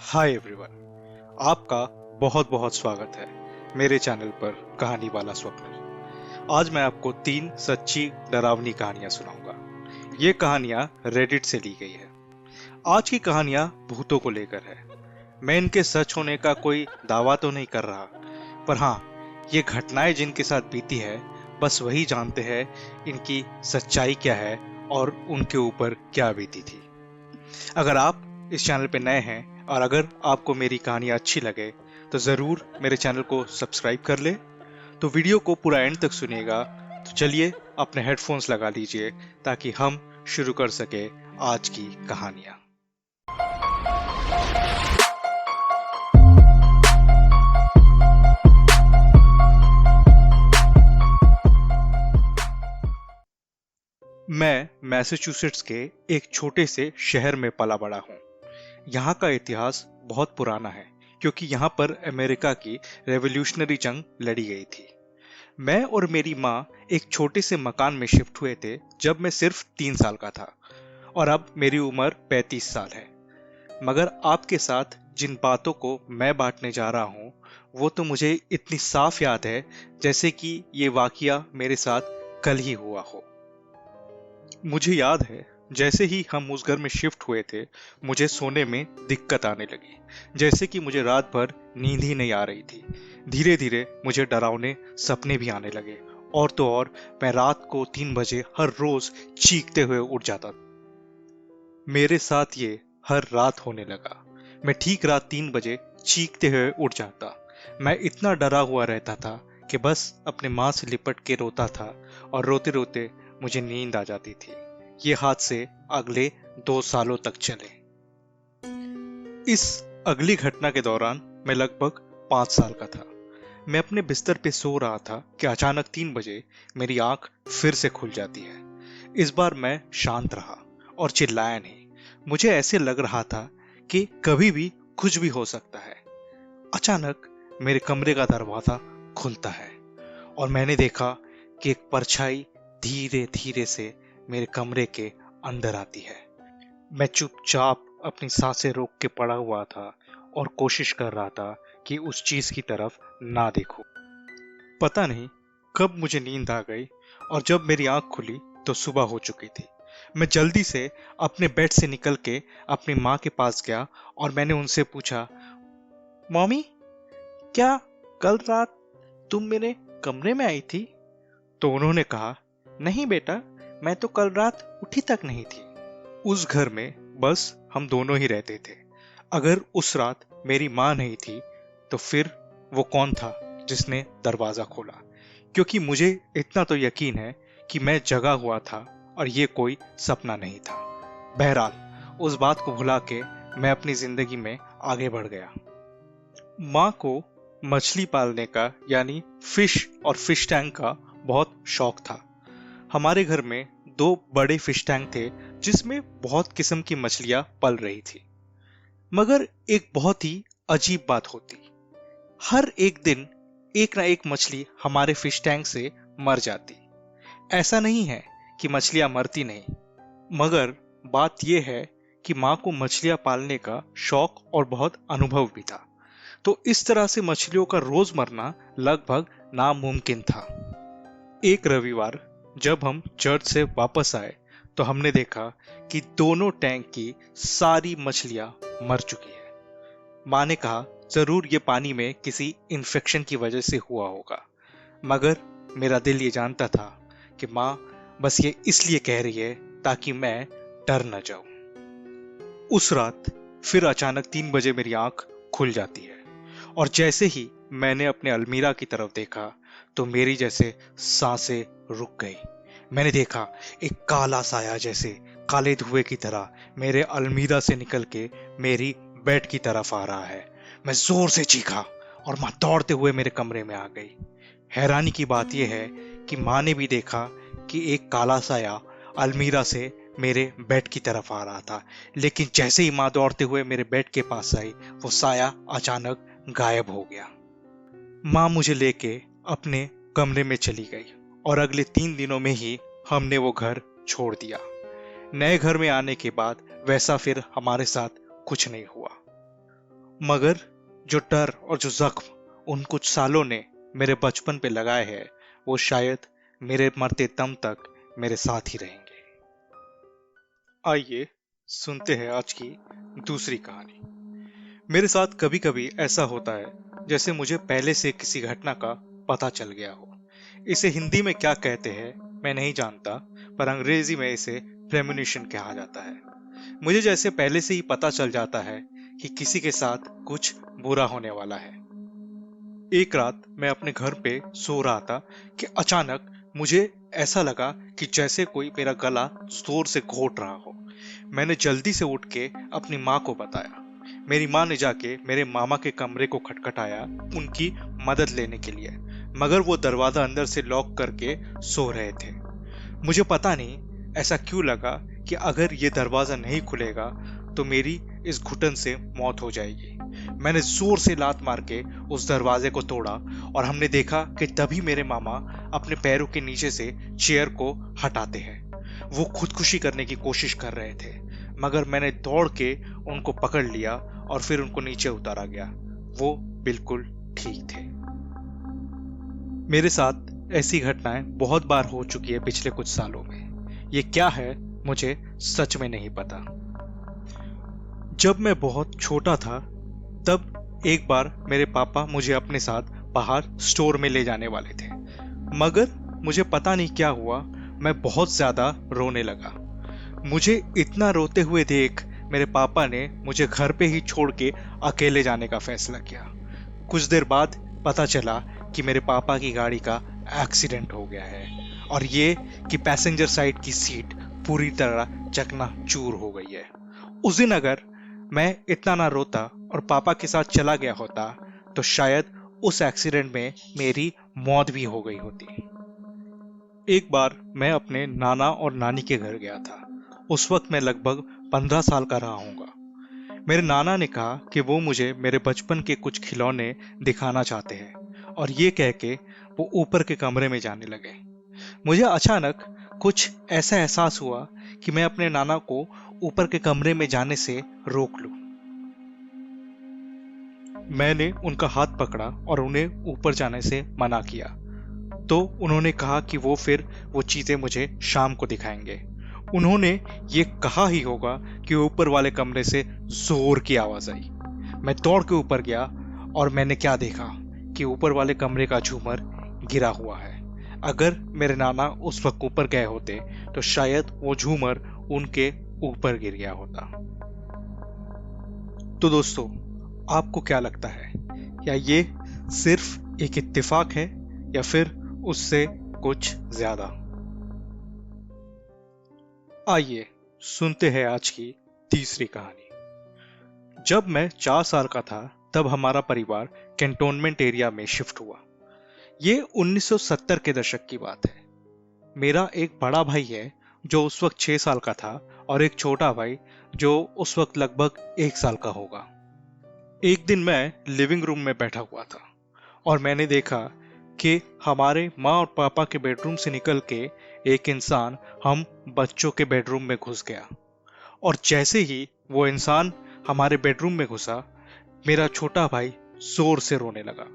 Hi everyone, आपका बहुत बहुत स्वागत है मेरे चैनल पर कहानी वाला स्वप्न। आज मैं आपको 3 सच्ची डरावनी कहानियां सुनाऊंगा। ये कहानियां रेडिट से ली गई है। आज की कहानियां भूतों को लेकर है। मैं इनके सच होने का कोई दावा तो नहीं कर रहा, पर हाँ, ये घटनाएं जिनके साथ बीती है बस वही जानते हैं इनकी सच्चाई क्या है और उनके ऊपर क्या बीती थी। अगर आप इस चैनल पे नए हैं और अगर आपको मेरी कहानी अच्छी लगे तो जरूर मेरे चैनल को सब्सक्राइब कर ले। तो वीडियो को पूरा एंड तक सुनिएगा। तो चलिए अपने हेडफोन्स लगा लीजिए ताकि हम शुरू कर सके आज की कहानियां। मैं मैसाचुसेट्स के एक छोटे से शहर में पला बड़ा हूँ। यहाँ का इतिहास बहुत पुराना है क्योंकि यहाँ पर अमेरिका की रेवोल्यूशनरी जंग लड़ी गई थी। मैं और मेरी माँ एक छोटे से मकान में शिफ्ट हुए थे जब मैं सिर्फ 3 साल का था और अब मेरी उम्र 35 साल है। मगर आपके साथ जिन बातों को मैं बांटने जा रहा हूँ वो तो मुझे इतनी साफ याद है जैसे कि ये वाकया मेरे साथ कल ही हुआ हो। मुझे याद है जैसे ही हम उस घर में शिफ्ट हुए थे मुझे सोने में दिक्कत आने लगी, जैसे कि मुझे रात भर नींद ही नहीं आ रही थी। धीरे धीरे मुझे डरावने सपने भी आने लगे और तो और मैं रात को 3 बजे हर रोज चीखते हुए उठ जाता। मेरे साथ ये हर रात होने लगा। मैं ठीक रात 3 बजे चीखते हुए उठ जाता। मैं इतना डरा हुआ रहता था कि बस अपने माँ से लिपट के रोता था और रोते रोते मुझे नींद आ जाती थी। ये हादसे अगले 2 सालों तक चले। इस अगली घटना के दौरान मैं लगभग 5 साल का था। मैं अपने बिस्तर पे सो रहा था कि अचानक 3 बजे मेरी आंख फिर से खुल जाती है। इस बार मैं शांत रहा और चिल्लाया नहीं। मुझे ऐसे लग रहा था कि कभी भी कुछ भी हो सकता है। अचानक मेरे कमरे का दरवाजा खुलता है और मैंने देखा कि एक परछाई धीरे धीरे से मेरे कमरे के अंदर आती है। मैं चुपचाप अपनी सांसें रोक के पड़ा हुआ था और कोशिश कर रहा था कि उस चीज की तरफ ना देखूं। पता नहीं कब मुझे नींद आ गई और जब मेरी आंख खुली तो सुबह हो चुकी थी। मैं जल्दी से अपने बेड से निकल के अपनी माँ के पास गया और मैंने उनसे पूछा, मम्मी, क्या कल रात तुम मेरे कमरे में आई थी? तो उन्होंने कहा, नहीं बेटा, मैं तो कल रात उठी तक नहीं थी। उस घर में बस हम दोनों ही रहते थे। अगर उस रात मेरी माँ नहीं थी तो फिर वो कौन था जिसने दरवाजा खोला? क्योंकि मुझे इतना तो यकीन है कि मैं जगा हुआ था और ये कोई सपना नहीं था। बहरहाल उस बात को भुला के मैं अपनी जिंदगी में आगे बढ़ गया। माँ को मछली पालने का यानी फिश और फिश टैंक का बहुत शौक था। हमारे घर में 2 बड़े फिश टैंक थे जिसमें बहुत किस्म की मछलियां पल रही थी। मगर एक बहुत ही अजीब बात होती, हर एक दिन एक ना एक मछली हमारे फिश टैंक से मर जाती। ऐसा नहीं है कि मछलियां मरती नहीं, मगर बात यह है कि माँ को मछलियां पालने का शौक और बहुत अनुभव भी था। तो इस तरह से मछलियों का रोज मरना लगभग नामुमकिन था। एक रविवार जब हम चर्च से वापस आए तो हमने देखा कि दोनों टैंक की सारी मछलियां मर चुकी है। माँ ने कहा जरूर ये पानी में किसी इन्फेक्शन की वजह से हुआ होगा, मगर मेरा दिल ये जानता था कि माँ बस ये इसलिए कह रही है ताकि मैं डर न जाऊं। उस रात फिर अचानक 3 बजे मेरी आंख खुल जाती है और जैसे ही मैंने अपने अलमीरा की तरफ देखा तो मेरी जैसे सांसें रुक गई। मैंने देखा एक काला साया जैसे काले धुएं की तरह मेरे अलमीरा से निकल के मेरी बेड की तरफ आ रहा है। मैं जोर से चीखा और माँ दौड़ते हुए मेरे कमरे में आ गई। हैरानी की बात यह है कि माँ ने भी देखा कि एक काला साया अलमीरा से मेरे बेड की तरफ आ रहा था, लेकिन जैसे ही माँ दौड़ते हुए मेरे बेड के पास आई वो साया अचानक गायब हो गया। माँ मुझे लेके अपने कमरे में चली गई और अगले 3 दिनों में ही हमने वो घर छोड़ दिया। नए घर में आने के बाद वैसा फिर हमारे साथ कुछ नहीं हुआ। मगर जो डर और जो जख्म उन कुछ सालों ने मेरे बचपन पे लगाए हैं, वो शायद मेरे मरते दम तक मेरे साथ ही रहेंगे। आइए सुनते हैं आज की दूसरी कहानी। मेरे साथ कभी कभी ऐसा होता है जैसे मुझे पहले से किसी घटना का पता चल गया हो। इसे हिंदी में क्या कहते हैं मैं नहीं जानता, पर अंग्रेजी में इसे प्रेमोनिशन कहा जाता है। मुझे जैसे पहले से ही पता चल जाता है कि किसी के साथ कुछ बुरा होने वाला है। एक रात मैं अपने घर पे सो रहा था कि अचानक मुझे ऐसा लगा कि जैसे कोई मेरा गला जोर से घोट रहा हो। मैंने जल्दी से उठ के अपनी माँ को बताया। मेरी माँ ने जाके मेरे मामा के कमरे को खटखटाया उनकी मदद लेने के लिए, मगर वो दरवाजा अंदर से लॉक करके सो रहे थे। मुझे पता नहीं ऐसा क्यों लगा कि अगर ये दरवाजा नहीं खुलेगा तो मेरी इस घुटन से मौत हो जाएगी। मैंने जोर से लात मार के उस दरवाजे को तोड़ा और हमने देखा कि तभी मेरे मामा अपने पैरों के नीचे से चेयर को हटाते हैं। वो खुदकुशी करने की कोशिश कर रहे थे, मगर मैंने दौड़ के उनको पकड़ लिया और फिर उनको नीचे उतारा गया। वो बिल्कुल ठीक थे। मेरे साथ ऐसी घटनाएं बहुत बार हो चुकी है पिछले कुछ सालों में। ये क्या है मुझे सच में नहीं पता। जब मैं बहुत छोटा था तब एक बार मेरे पापा मुझे अपने साथ बाहर स्टोर में ले जाने वाले थे, मगर मुझे पता नहीं क्या हुआ, मैं बहुत ज्यादा रोने लगा। मुझे इतना रोते हुए देख मेरे पापा ने मुझे घर पे ही छोड़ के अकेले जाने का फैसला किया। कुछ देर बाद पता चला कि मेरे पापा की गाड़ी का एक्सीडेंट हो गया है और ये कि पैसेंजर साइड की सीट पूरी तरह चकनाचूर हो गई है। उस दिन अगर मैं इतना ना रोता और पापा के साथ चला गया होता तो शायद उस एक्सीडेंट में मेरी मौत भी हो गई होती। एक बार मैं अपने नाना और नानी के घर गया था। उस वक्त मैं लगभग 15 साल का रहा हूँगा। मेरे नाना ने कहा कि वो मुझे मेरे बचपन के कुछ खिलौने दिखाना चाहते हैं और ये कह के वो ऊपर के कमरे में जाने लगे। मुझे अचानक कुछ ऐसा एहसास हुआ कि मैं अपने नाना को ऊपर के कमरे में जाने से रोक लूं। मैंने उनका हाथ पकड़ा और उन्हें ऊपर जाने से मना किया, तो उन्होंने कहा कि वो चीजें मुझे शाम को दिखाएंगे। उन्होंने ये कहा ही होगा कि ऊपर वाले कमरे से जोर की आवाज आई। मैं दौड़ के ऊपर गया और मैंने क्या देखा कि ऊपर वाले कमरे का झूमर गिरा हुआ है। अगर मेरे नाना उस वक्त ऊपर गए होते तो शायद वो झूमर उनके ऊपर गिर गया होता। तो दोस्तों, आपको क्या लगता है, क्या ये सिर्फ एक इत्तेफाक है या फिर उससे कुछ ज्यादा? आइए सुनते हैं आज की तीसरी कहानी। जब मैं 4 साल का था तब हमारा परिवार कैंटोनमेंट एरिया में शिफ्ट हुआ। ये 1970 के दशक की बात है। मेरा एक बड़ा भाई है जो उस वक्त 6 साल का था और एक छोटा भाई जो उस वक्त लगभग 1 साल का होगा। एक दिन मैं लिविंग रूम में बैठा हुआ था और मैंने देखा कि हमारे माँ और पापा के बेडरूम से निकल के एक इंसान हम बच्चों के बेडरूम में घुस गया। और जैसे ही वो इंसान हमारे बेडरूम में घुसा, मेरा छोटा भाई जोर से रोने लगा।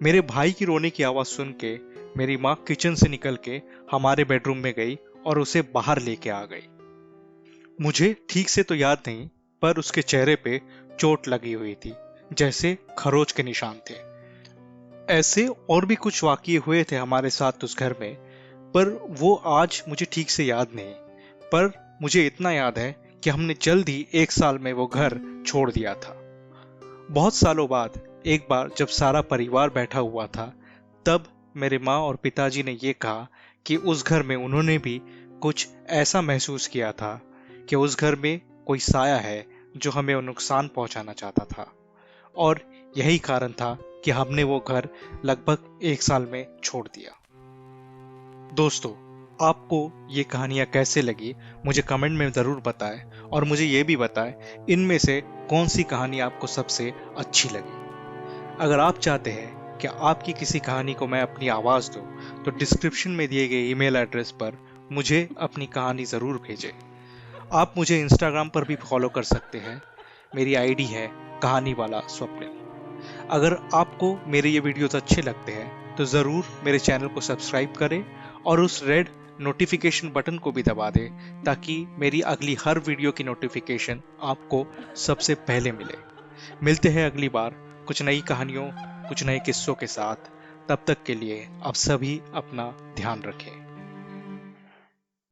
मेरे भाई की रोने की आवाज सुन के मेरी माँ किचन से निकल के हमारे बेडरूम में गई और उसे बाहर लेके आ गई। मुझे ठीक से तो याद नहीं, पर उसके चेहरे पे चोट लगी हुई थी, जैसे खरोच के निशान थे। ऐसे और भी कुछ वाकये हुए थे हमारे साथ उस घर में, पर वो आज मुझे ठीक से याद नहीं। पर मुझे इतना याद है कि हमने जल्द ही 1 साल में वो घर छोड़ दिया था। बहुत सालों बाद एक बार जब सारा परिवार बैठा हुआ था, तब मेरे माँ और पिताजी ने ये कहा कि उस घर में उन्होंने भी कुछ ऐसा महसूस किया था कि उस घर में कोई साया है जो हमें नुकसान पहुंचाना चाहता था, और यही कारण था कि हमने वो घर लगभग 1 साल में छोड़ दिया। दोस्तों, आपको ये कहानियां कैसे लगी मुझे कमेंट में जरूर बताएं, और मुझे ये भी बताएं इनमें से कौन सी कहानी आपको सबसे अच्छी लगी। अगर आप चाहते हैं कि आपकी किसी कहानी को मैं अपनी आवाज दूं, तो डिस्क्रिप्शन में दिए गए ईमेल एड्रेस पर मुझे अपनी कहानी जरूर भेजें। आप मुझे इंस्टाग्राम पर भी फॉलो कर सकते हैं। मेरी आईडी है कहानी वाला स्वप्निल। अगर आपको मेरे ये वीडियोस अच्छे लगते हैं तो ज़रूर मेरे चैनल को सब्सक्राइब करें और उस रेड नोटिफिकेशन बटन को भी दबा दें ताकि मेरी अगली हर वीडियो की नोटिफिकेशन आपको सबसे पहले मिले। मिलते हैं अगली बार कुछ नई कहानियों, कुछ नए किस्सों के साथ। तब तक के लिए आप सभी अपना ध्यान रखें।